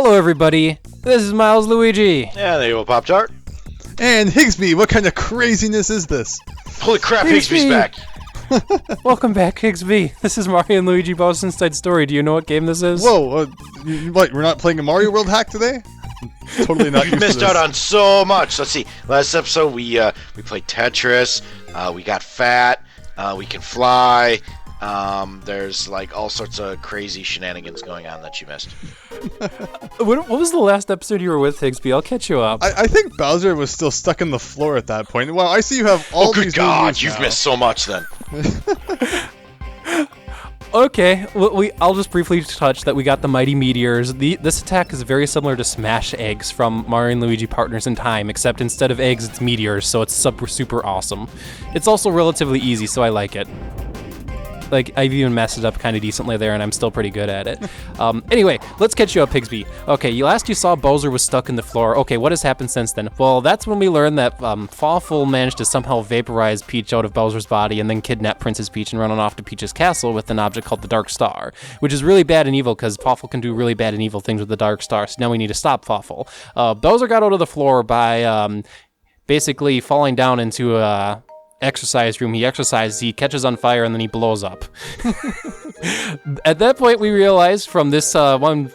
Hello, everybody. This is Milesluigi. Yeah, there you go, Pop-Tart. And Higsby, what kind of craziness is this? Holy crap, Higsby's back. Welcome back, Higsby. This is Mario and Luigi Bowser's Inside Story. Do you know what game this is? Whoa, what, we're not playing a Mario World hack today? Totally not You used to missed this. out on so much. Let's see. Last episode, we played Tetris. We got fat. We can fly. There's like all sorts of crazy shenanigans going on that you missed. What was the last episode you were with, Higsby? I'll catch you up. I think Bowser was still stuck in the floor at that point. Wow, I see you have all Good these God, movies you've now. missed so much then. Okay, I'll just briefly touch that we got the Mighty Meteors. This attack is very similar to Smash Eggs from Mario and Luigi Partners in Time, except instead of eggs, it's meteors, so it's super awesome. It's also relatively easy, so I like it. Like, I've even messed it up kind of decently there, and I'm still pretty good at it. Anyway, let's catch you up, Higsby. Okay, last you saw Bowser was stuck in the floor. Okay, what has happened since then? Well, that's when we learned that Fufa managed to somehow vaporize Peach out of Bowser's body and then kidnap Princess Peach and run on off to Peach's castle with an object called the Dark Star, which is really bad and evil because Fufa can do really bad and evil things with the Dark Star, so now we need to stop Fufa. Bowser got out of the floor by basically falling down into a exercise room. He exercises, he catches on fire, and then he blows up. At that point, we realized from this one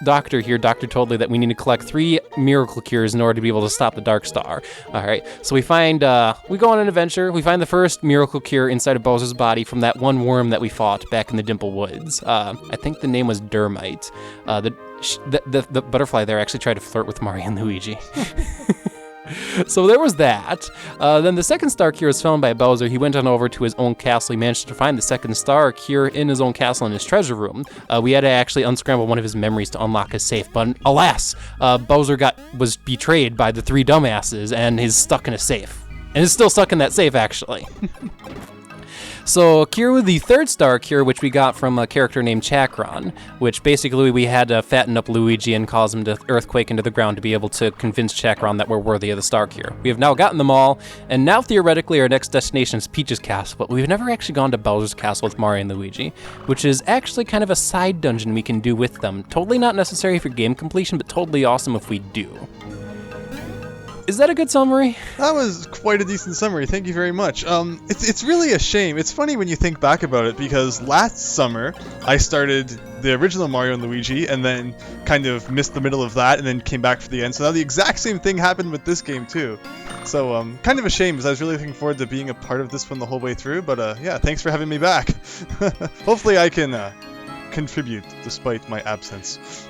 doctor here, Dr. Totally, that we need to collect 3 miracle cures in order to be able to stop the Dark Star. All right, so we go on an adventure. We find the first miracle cure inside of Bowser's body from that one worm that we fought back in the Dimple Woods. I think the name was Dermite. The butterfly there actually tried to flirt with Mario and Luigi. So there was that. Then the second star cure was found by Bowser. He went on over to his own castle. He managed to find the second star cure in his own castle in his treasure room. We had to actually unscramble one of his memories to unlock his safe. But alas, Bowser was betrayed by the 3 dumbasses and is stuck in a safe. And is still stuck in that safe, actually. So cure with the third star cure, which we got from a character named Chakron, which basically we had to fatten up Luigi and cause him to earthquake into the ground to be able to convince Chakron that we're worthy of the star cure. We have now gotten them all, and now theoretically our next destination is Peach's castle, but we've never actually gone to Bowser's castle with Mario and Luigi, which is actually kind of a side dungeon we can do with them. Totally not necessary for game completion, but totally awesome if we do. Is that a good summary? That was quite a decent summary. Thank you very much. It's really a shame. It's funny when you think back about it because last summer I started the original Mario and Luigi and then kind of missed the middle of that and then came back for the end. So now the exact same thing happened with this game too. So kind of a shame because I was really looking forward to being a part of this one the whole way through. But yeah, thanks for having me back. Hopefully I can contribute despite my absence.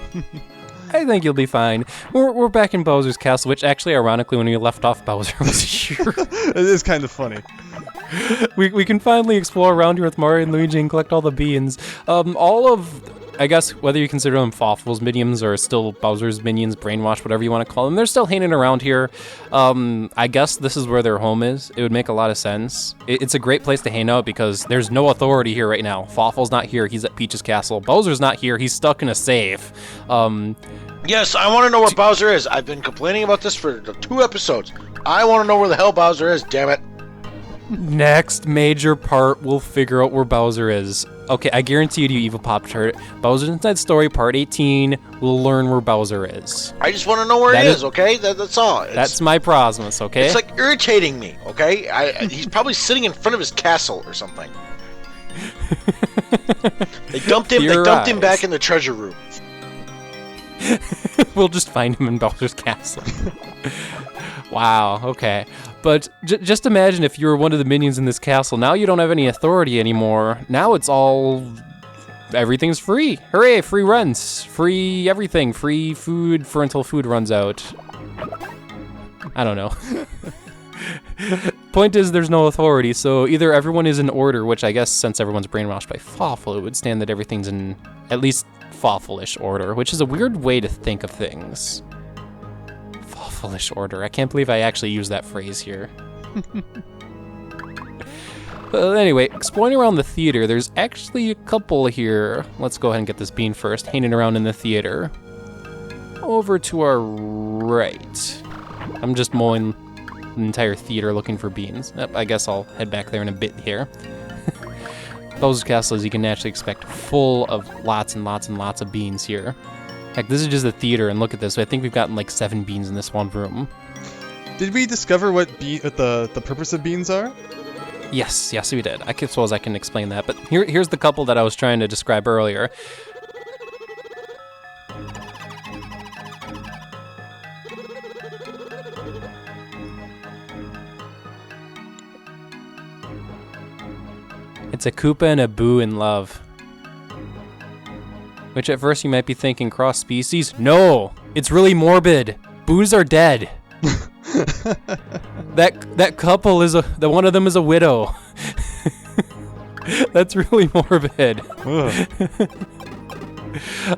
I think you'll be fine. We're back in Bowser's castle, which actually, ironically, when we left off, Bowser was here. It is kind of funny. We can finally explore around here with Mario and Luigi and collect all the beans. All of, I guess, whether you consider them Fawful's minions or still Bowser's minions, brainwash, whatever you want to call them, they're still hanging around here. I guess this is where their home is. It would make a lot of sense. It's a great place to hang out because there's no authority here right now. Fawful's not here. He's at Peach's castle. Bowser's not here. He's stuck in a safe. Yes, I want to know where Bowser is. I've been complaining about this for 2 episodes. I want to know where the hell Bowser is, damn it. Next major part, we'll figure out where Bowser is. Okay, I guarantee you, Evil Pop-Tart, Bowser's Inside Story Part 18, we'll learn where Bowser is. I just want to know where he is, okay? That's all. That's my promise, okay? It's like irritating me, okay? He's probably sitting in front of his castle or something. They dumped him back in the treasure room. We'll just find him in Bowser's castle. Wow, okay. But just imagine if you were one of the minions in this castle. Now you don't have any authority anymore. Now it's all... everything's free. Hooray, free rents. Free everything. Free food for until food runs out. I don't know. Point is, there's no authority, so either everyone is in order, which I guess since everyone's brainwashed by Fawful, it would stand that everything's in at least Fawful-ish order, which is a weird way to think of things. Fawful-ish order. I can't believe I actually used that phrase here. Anyway, exploring around the theater, there's actually a couple here. Let's go ahead and get this bean first, hanging around in the theater. Over to our right. I'm just mowing the entire theater looking for beans. I guess I'll head back there in a bit here. Bowser's Castle, as you can naturally expect, full of lots and lots and lots of beans here. Heck, this is just a theater, and look at this. I think we've gotten like 7 beans in this one room. Did we discover what the purpose of beans are? Yes, we did. I suppose I can explain that, but here's the couple that I was trying to describe earlier. It's a Koopa and a Boo in love. Which at first you might be thinking cross species. No! It's really morbid. Boos are dead. That couple is one of them is a widow. That's really morbid.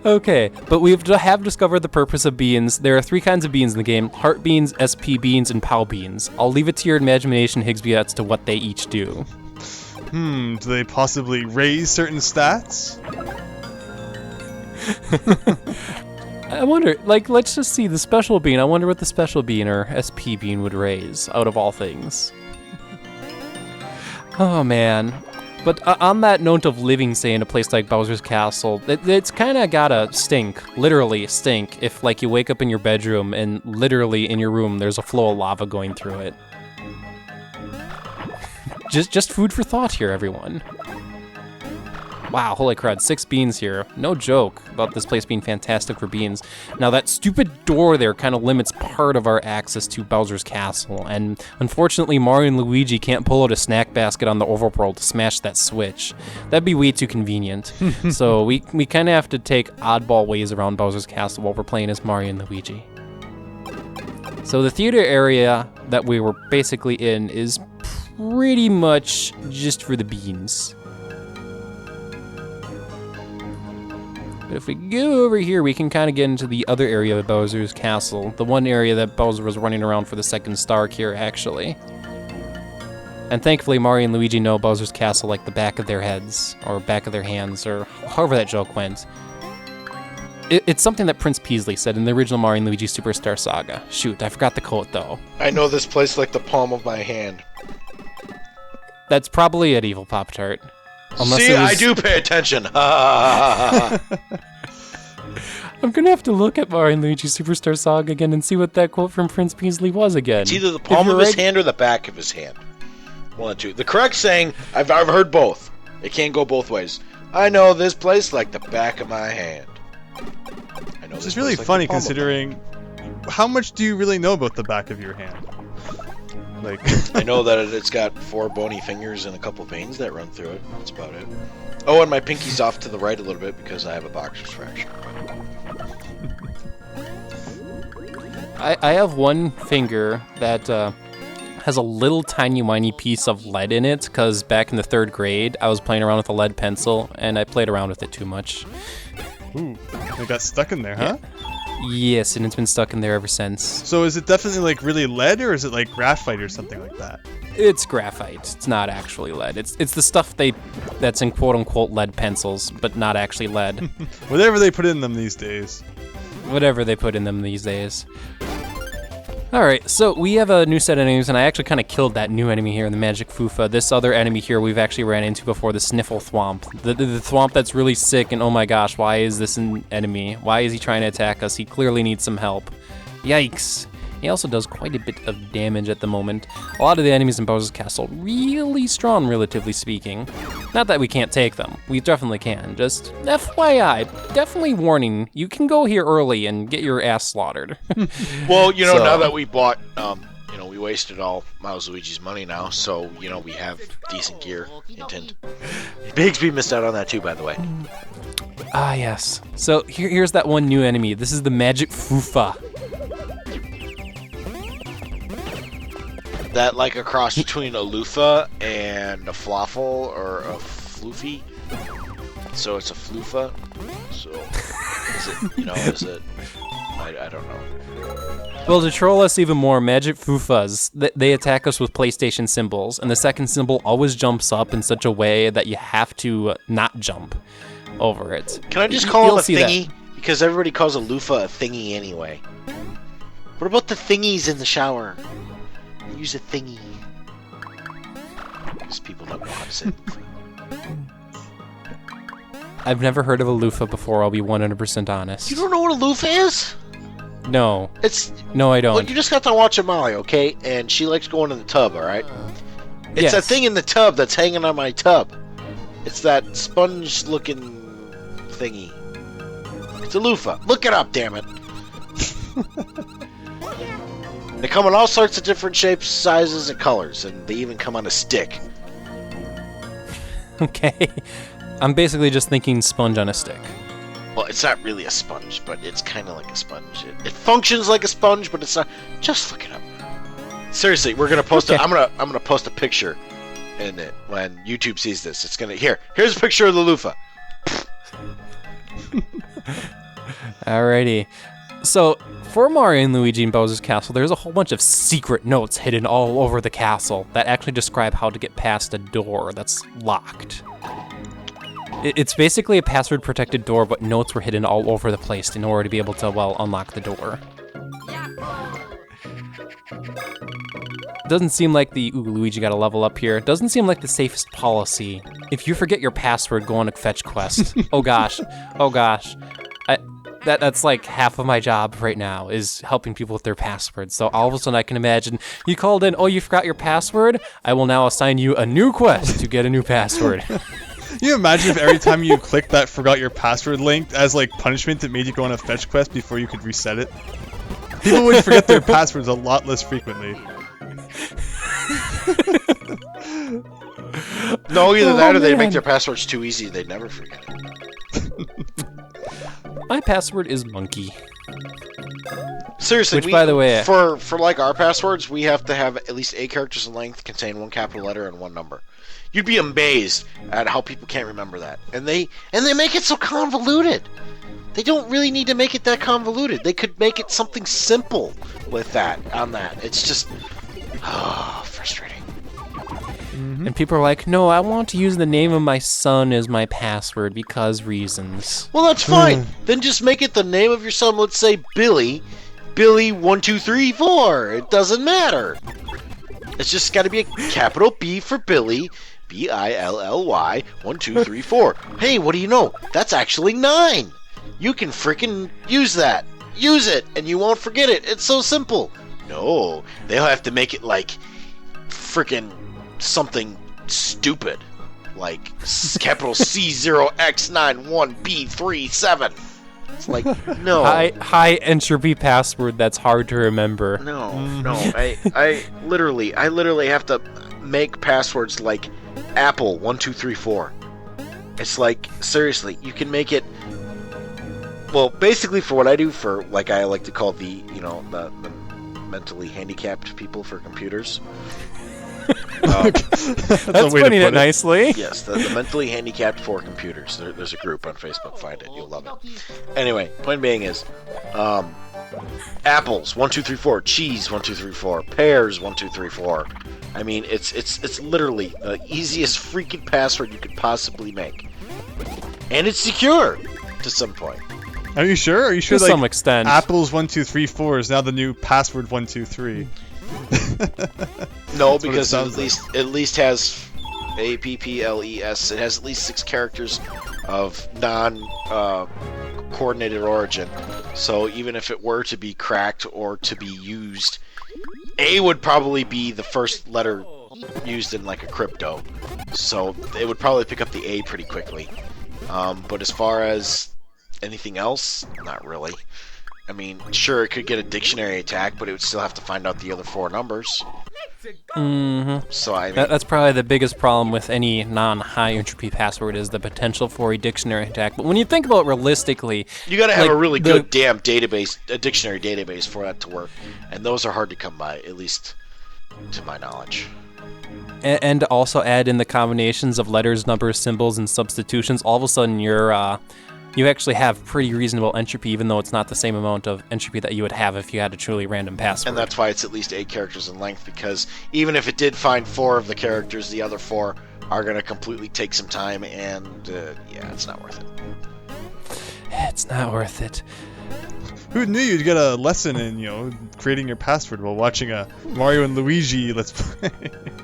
Okay, but we have discovered the purpose of beans. There are 3 kinds of beans in the game: heart beans, SP beans, and POW beans. I'll leave it to your imagination, Higsby, as to what they each do. Do they possibly raise certain stats? I wonder, like, let's just see the special bean. I wonder what the special bean or SP bean would raise, out of all things. Oh, man. But on that note of living, say, in a place like Bowser's Castle, it's kind of gotta stink, literally stink, if, like, you wake up in your bedroom and literally in your room there's a flow of lava going through it. Just food for thought here, everyone. Wow, holy crud, 6 beans here. No joke about this place being fantastic for beans. Now that stupid door there kind of limits part of our access to Bowser's Castle, and unfortunately Mario and Luigi can't pull out a snack basket on the overworld to smash that switch. That'd be way too convenient. So we kind of have to take oddball ways around Bowser's Castle while we're playing as Mario and Luigi. So the theater area that we were basically in is pretty much just for the beans. But if we go over here, we can kind of get into the other area of Bowser's Castle. The one area that Bowser was running around for the second star here, actually. And thankfully, Mario and Luigi know Bowser's Castle like the back of their heads, or back of their hands, or however that joke went. It's something that Prince Peasley said in the original Mario and Luigi Superstar Saga. Shoot, I forgot the quote, though. I know this place like the palm of my hand. That's probably it, Evil Pop-Tart. See, I do pay attention. I'm gonna have to look at Mario and Luigi Superstar Saga again and see what that quote from Prince Peasley was again. It's either the palm of his hand or the back of his hand. One of the two. The correct saying, I've heard both. It can't go both ways. I know this place like the back of my hand. I know Which this is really place funny like the palm of considering how much do you really know about the back of your hand? Like I know that it's got 4 bony fingers and a couple veins that run through it. That's about it. Oh, and my pinky's off to the right a little bit because I have a boxer's fracture. I have one finger that has a little tiny whiny piece of lead in it because back in the 3rd grade I was playing around with a lead pencil and I played around with it too much. Ooh, it got stuck in there, huh? Yes, and it's been stuck in there ever since. So is it definitely like really lead, or is it like graphite or something like that? It's graphite. It's not actually lead. It's the stuff that's in quote-unquote lead pencils, but not actually lead. Whatever they put in them these days. Whatever they put in them these days. Alright, so we have a new set of enemies, and I actually kind of killed that new enemy here in the Magic Fufa. This other enemy here we've actually ran into before, the Sniffle Thwomp. The Thwomp that's really sick, and oh my gosh, why is this an enemy? Why is he trying to attack us? He clearly needs some help. Yikes. He also does quite a bit of damage at the moment. A lot of the enemies in Bowser's Castle really strong, relatively speaking. Not that we can't take them. We definitely can. Just FYI, definitely warning, you can go here early and get your ass slaughtered. Well, you know, now that we bought, we wasted all Miles Luigi's money now, so, we have decent gear. Hint. Bigsby missed out on that too, by the way. Ah, yes. So here's that one new enemy. This is the Magic Fufa. That like a cross between a loofah and a flawful or a floofy. So it's a floofa. So is it? I don't know. Well, to troll us even more, Magic Fufas, they attack us with PlayStation symbols, and the second symbol always jumps up in such a way that you have to not jump over it. Can I just call it a thingy? That. Because everybody calls a loofah a thingy anyway. What about the thingies in the shower? Use a thingy. Because people don't know how to say it. I've never heard of a loofah before, I'll be 100% honest. You don't know what a loofah is? No. No, I don't. Well, you just got to watch Molly, okay? And she likes going in the tub, all right? It's Yes. that thing in the tub that's hanging on my tub. It's that sponge-looking thingy. It's a loofah. Look it up, damn it. They come in all sorts of different shapes, sizes, and colors, and they even come on a stick. Okay. I'm basically just thinking sponge on a stick. Well, it's not really a sponge, but it's kind of like a sponge. It functions like a sponge, but it's not. Just look it up. Seriously, we're gonna post it. I'm gonna post a picture in it when YouTube sees this. It's gonna here's a picture of the loofah. Alrighty. So, for Mario and Luigi in Bowser's Castle, there's a whole bunch of secret notes hidden all over the castle that actually describe how to get past a door that's locked. It's basically a password-protected door, but notes were hidden all over the place in order to be able to, well, unlock the door. Doesn't seem like the... Ooh, Luigi got a level up here. Doesn't seem like the safest policy. If you forget your password, go on a fetch quest. Oh gosh. Oh gosh. That's like half of my job right now, is helping people with their passwords. So all of a sudden I can imagine, you called in, oh, you forgot your password? I will now assign you a new quest to get a new password. Can you imagine if every time you clicked that forgot your password link, as like punishment, it made you go on a fetch quest before you could reset it? People would forget their passwords a lot less frequently. No, either that or they'd make man. their passwords too easy. They'd never forget it. My password is monkey. Seriously, Which, by the way, for like our passwords, we have to have at least 8 characters in length, contain 1 capital letter and 1 number. You'd be amazed at how people can't remember that, and they make it so convoluted. They don't really need to make it that convoluted. They could make it something simple with that. It's just frustrating. And people are like, no, I want to use the name of my son as my password because reasons. Well, that's fine. Then just make it the name of your son. Let's say Billy 1234. It doesn't matter. It's just got to be a capital B for Billy, Billy 1234. Hey, what do you know? That's actually 9. You can freaking use that. Use it, and you won't forget it. It's so simple. No, they'll have to make it like freaking something stupid, like capital C0X91B37. It's like, no. High entropy password that's hard to remember. No. I literally have to make passwords like Apple 1234. It's like, seriously, you can make it. Well, basically, for what I do, for like I like to call the mentally handicapped people for computers. That's putting it nicely. Yes, the mentally handicapped for computers. There's a group on Facebook. Find it. You'll love it. Anyway, point being is, apples 1234, cheese 1234, pears 1234. I mean, it's literally the easiest freaking password you could possibly make, and it's secure to some point. Are you sure? Are you sure? To like, some extent. Apple's 1234 is now the new password 123. No, because it at least has APPLES. It has at least 6 characters of non-coordinated origin. So even if it were to be cracked or to be used, A would probably be the first letter used in like a crypto. So it would probably pick up the A pretty quickly. But as far as anything else, not really. I mean, sure, it could get a dictionary attack, but it would still have to find out the other 4 numbers. Mm-hmm. So I mean, That's probably the biggest problem with any non-high entropy password is the potential for a dictionary attack. But when you think about it realistically, you got to have like, a really good damn database, a dictionary database for that to work, and those are hard to come by, at least to my knowledge. And also add in the combinations of letters, numbers, symbols, and substitutions. All of a sudden, you actually have pretty reasonable entropy, even though it's not the same amount of entropy that you would have if you had a truly random password. And that's why it's at least 8 characters in length, because even if it did find 4 of the characters, the other 4 are going to completely take some time, and yeah, it's not worth it. It's not worth it. Who knew you'd get a lesson in, creating your password while watching a Mario and Luigi Let's Play?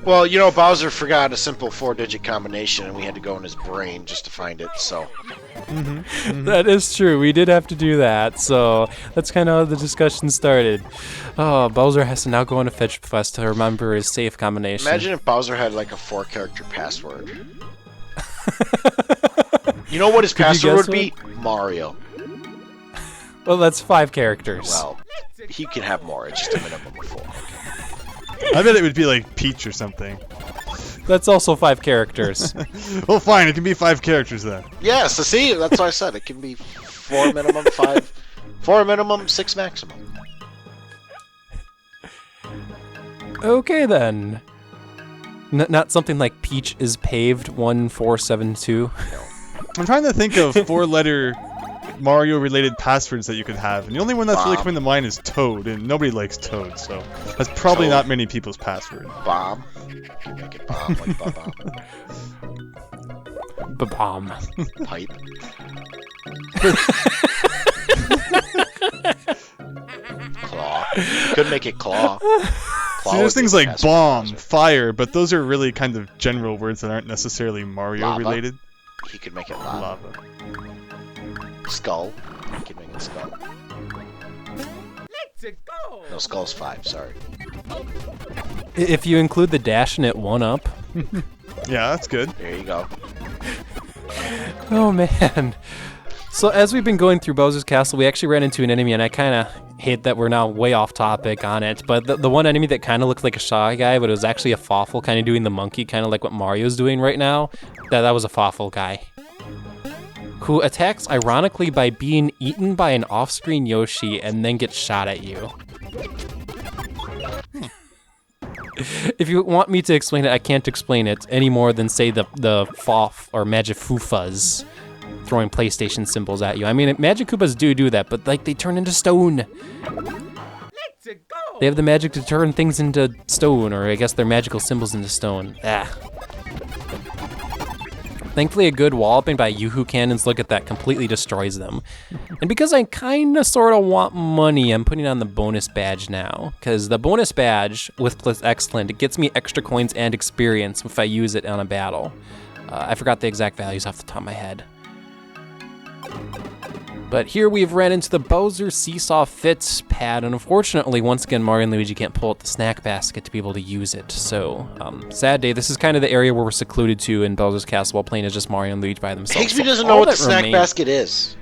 Well, you know, Bowser forgot a simple 4-digit combination, and we had to go in his brain just to find it. So That is true. We did have to do that, so that's kind of how the discussion started. Oh, Bowser has to now go on a fetch quest to remember his safe combination. imagine if Bowser had like a 4-character password. You know what his password would be? Mario. Well, that's 5 characters. Well, he can have more. It's just a minimum of 4. I bet it would be like Peach or something. That's also 5 characters. Well, fine. It can be 5 characters then. Yeah, so see, that's what I said. It can be 4 minimum, 5. 4 minimum, 6 maximum. Okay, then. Not something like Peach is paved 1472. I'm trying to think of 4-letter Mario-related passwords that you could have, and the only one that's really coming to mind is Toad, and nobody likes Toad, so that's probably not many people's password. Bomb. You can make it bomb, like bomb. Ba-bomb. Pipe. Claw. You could make it claw. See, there's things like bomb, fire, but those are really kind of general words that aren't necessarily Mario-related. He could make it lava. Skull. He could make it skull. Let's go! No, skull's 5, sorry. If you include the dash in it, 1-up. Yeah, that's good. There you go. Oh, man. So as we've been going through Bowser's Castle, we actually ran into an enemy, and I kind of hate that we're now way off topic on it, but the one enemy that kind of looked like a Shy Guy, but it was actually a Fawful, kind of doing the monkey, kind of like what Mario's doing right now, that was a Fawful guy. Who attacks, ironically, by being eaten by an off-screen Yoshi and then gets shot at you. If you want me to explain it, I can't explain it any more than say the Fawf or Magic Fufas throwing PlayStation symbols at you. I mean, Magic Koopas do that, but like they turn into stone. They have the magic to turn things into stone, or I guess they're magical symbols into stone. Thankfully, a good walloping by Yoo-Hoo cannons, look at that, completely destroys them. And because I kinda sorta want money, I'm putting on the bonus badge now. Because the bonus badge with plus excellent, it gets me extra coins and experience if I use it on a battle. I forgot the exact values off the top of my head. But here we've ran into the Bowser Seesaw Fits pad, and unfortunately, once again, Mario and Luigi can't pull out the snack basket to be able to use it. So, sad day. This is kind of the area where we're secluded to in Bowser's Castle while playing as just Mario and Luigi by themselves. Higsby doesn't know what the snack basket is.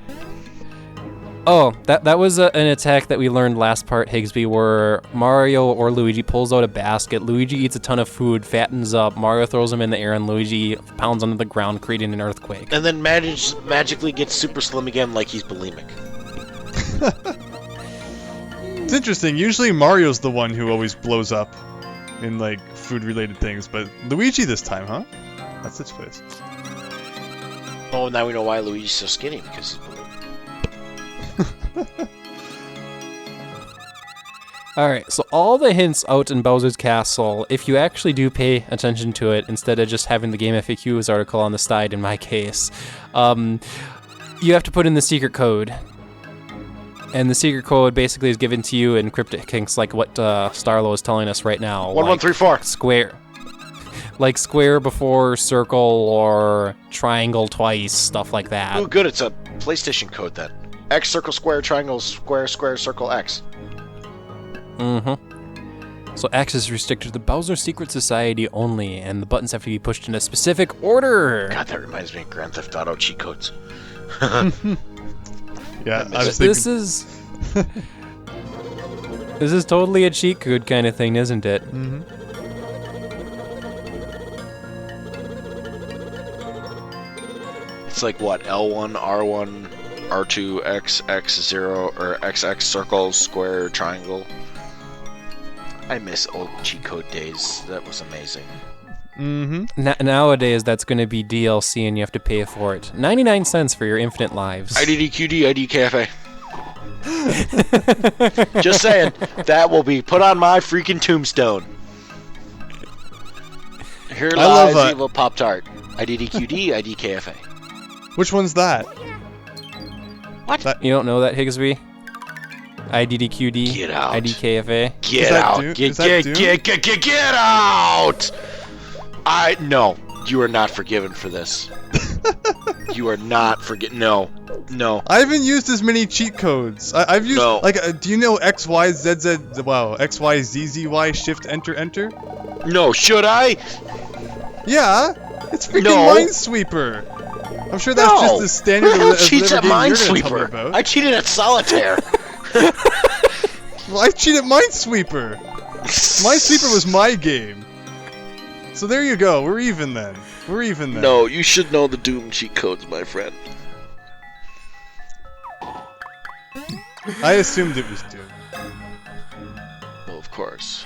Oh, that was an attack that we learned last part, Higsby, where Mario or Luigi pulls out a basket, Luigi eats a ton of food, fattens up, Mario throws him in the air, and Luigi pounds onto the ground, creating an earthquake. And then magically gets super slim again like he's bulimic. It's interesting, usually Mario's the one who always blows up in, like, food-related things, but Luigi this time, huh? That's its face. Oh, now we know why Luigi's so skinny, because he's bulimic. Alright, so all the hints out in Bowser's Castle, if you actually do pay attention to it, instead of just having the Game FAQs article on the side in my case, you have to put in the secret code. And the secret code basically is given to you in cryptic hints like what Starlo is telling us right now. 1134. Like square. Like square before circle or triangle twice, stuff like that. Oh, good, it's a PlayStation code then. X, circle, square, triangle, square, square, circle, X. So X is restricted to the Bowser Secret Society only, and the buttons have to be pushed in a specific order. God, that reminds me of Grand Theft Auto cheat codes. Yeah, I was This thinking... is... This is totally a cheat code kind of thing, isn't it? It's like what, L1, R1, R2, X, X0, or XX, circle, square, triangle. I miss old cheat code days. That was amazing. Nowadays, that's going to be DLC and you have to pay for it. 99 cents for your infinite lives. IDDQD, IDKFA. Just saying, that will be put on my freaking tombstone. Here lies evil Pop-Tart. IDDQD, IDKFA. Which one's that? What? You don't know that, Higsby? IDDQD, Get out. IDKFA. Get out. Get out. No, you are not forgiven for this. You are not No. I haven't used as many cheat codes. I've used No. do you know X Y Z Z? Wow, X Y Z Z Y Shift Enter Enter. No, should I? Yeah, it's freaking No. Minesweeper. I'm sure that's No. just the standard Who the hell of cheats whatever at game you're gonna tell me Minesweeper? about. I cheated at Solitaire. Well, I cheat at Minesweeper. Minesweeper was my game. So there you go. We're even then. We're even then. No, you should know the Doom cheat codes, my friend. I assumed it was Doom. Well, of course.